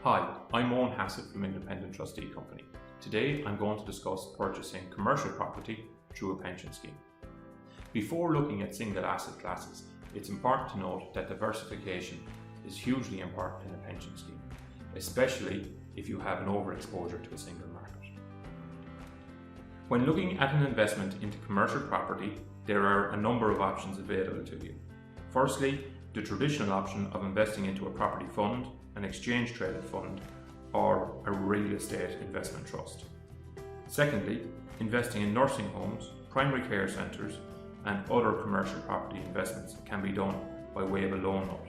Hi, I'm Owen Hassett from Independent Trustee Company. Today I'm going to discuss purchasing commercial property through a pension scheme. Before looking at single asset classes, it's important to note that diversification is hugely important in a pension scheme, especially if you have an overexposure to a single market. When looking at an investment into commercial property, there are a number of options available to you. Firstly, the traditional option of investing into a property fund, an exchange traded fund, or a real estate investment trust. Secondly, investing in nursing homes, primary care centres, and other commercial property investments can be done by way of a loan note.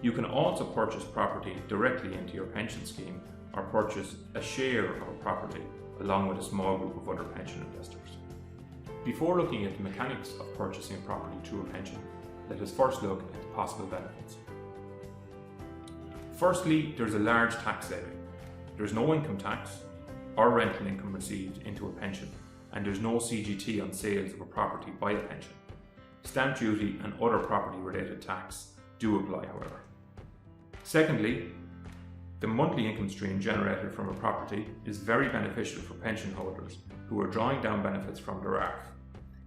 You can also purchase property directly into your pension scheme or purchase a share of a property along with a small group of other pension investors. Before looking at the mechanics of purchasing property through a pension, let us first look at the possible benefits. Firstly, there's a large tax saving. There's no income tax or rental income received into a pension, and there's no CGT on sales of a property by a pension. Stamp duty and other property related tax do apply, however. Secondly, the monthly income stream generated from a property is very beneficial for pension holders who are drawing down benefits from their ARF.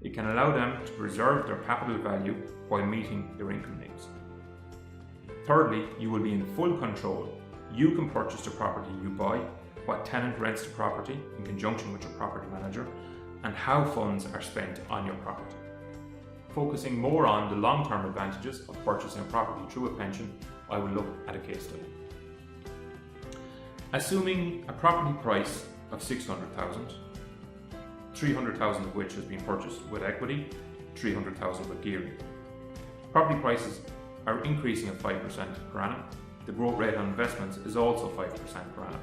It can allow them to preserve their capital value while meeting their income needs. Thirdly, you will be in full control. You can purchase the property you buy, what tenant rents the property in conjunction with your property manager, and how funds are spent on your property. Focusing more on the long-term advantages of purchasing a property through a pension, I will look at a case study. Assuming a property price of $600,000, $300,000 of which has been purchased with equity, $300,000 with gearing. Property prices are increasing at 5% per annum. The growth rate on investments is also 5% per annum.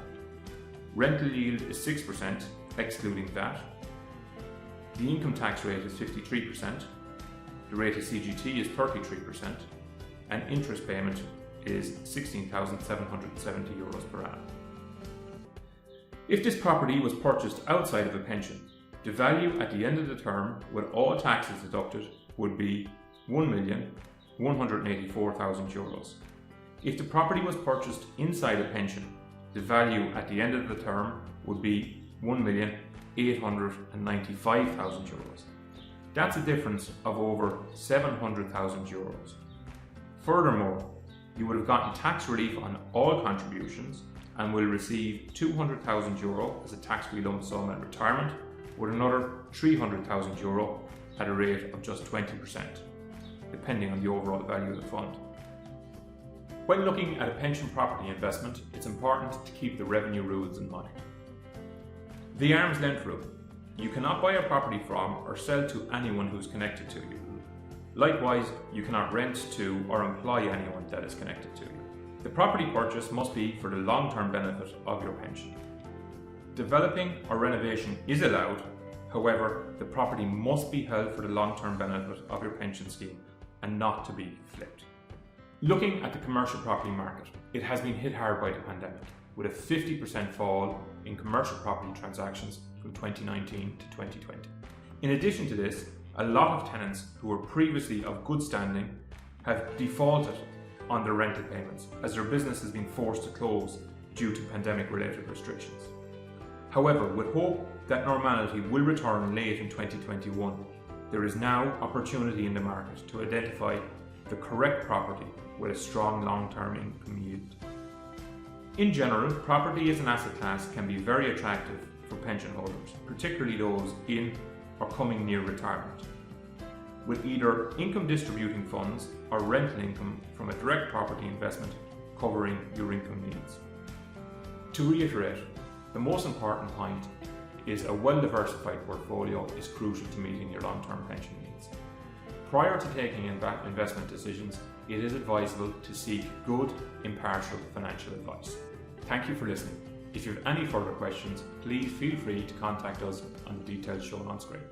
Rental yield is 6%, excluding VAT. The income tax rate is 53%. The rate of CGT is 33%, and interest payment is €16,770 per annum. If this property was purchased outside of a pension, the value at the end of the term, with all taxes deducted, would be €1,184,000. If the property was purchased inside a pension, the value at the end of the term would be €1,895,000. That's a difference of over €700,000. Furthermore, you would have gotten tax relief on all contributions and will receive €200,000 as a tax-free lump sum at retirement, with another €300,000 at a rate of just 20%, depending on the overall value of the fund. When looking at a pension property investment, it's important to keep the revenue rules in mind. The arm's length rule. You cannot buy a property from or sell to anyone who's connected to you. Likewise, you cannot rent to or employ anyone that is connected to you. The property purchase must be for the long-term benefit of your pension. Developing or renovation is allowed, however, the property must be held for the long-term benefit of your pension scheme and not to be flipped. Looking at the commercial property market, it has been hit hard by the pandemic, with a 50% fall in commercial property transactions from 2019 to 2020. In addition to this, a lot of tenants who were previously of good standing have defaulted on their rental payments as their business has been forced to close due to pandemic-related restrictions. However, with hope that normality will return late in 2021, there is now opportunity in the market to identify the correct property with a strong long-term income yield. In general, property as an asset class can be very attractive for pension holders, particularly those in or coming near retirement, with either income distributing funds or rental income from a direct property investment covering your income needs. To reiterate, the most important point is a well-diversified portfolio is crucial to meeting your long-term pension needs. Prior to taking investment decisions, it is advisable to seek good, impartial financial advice. Thank you for listening. If you have any further questions, please feel free to contact us on the details shown on screen.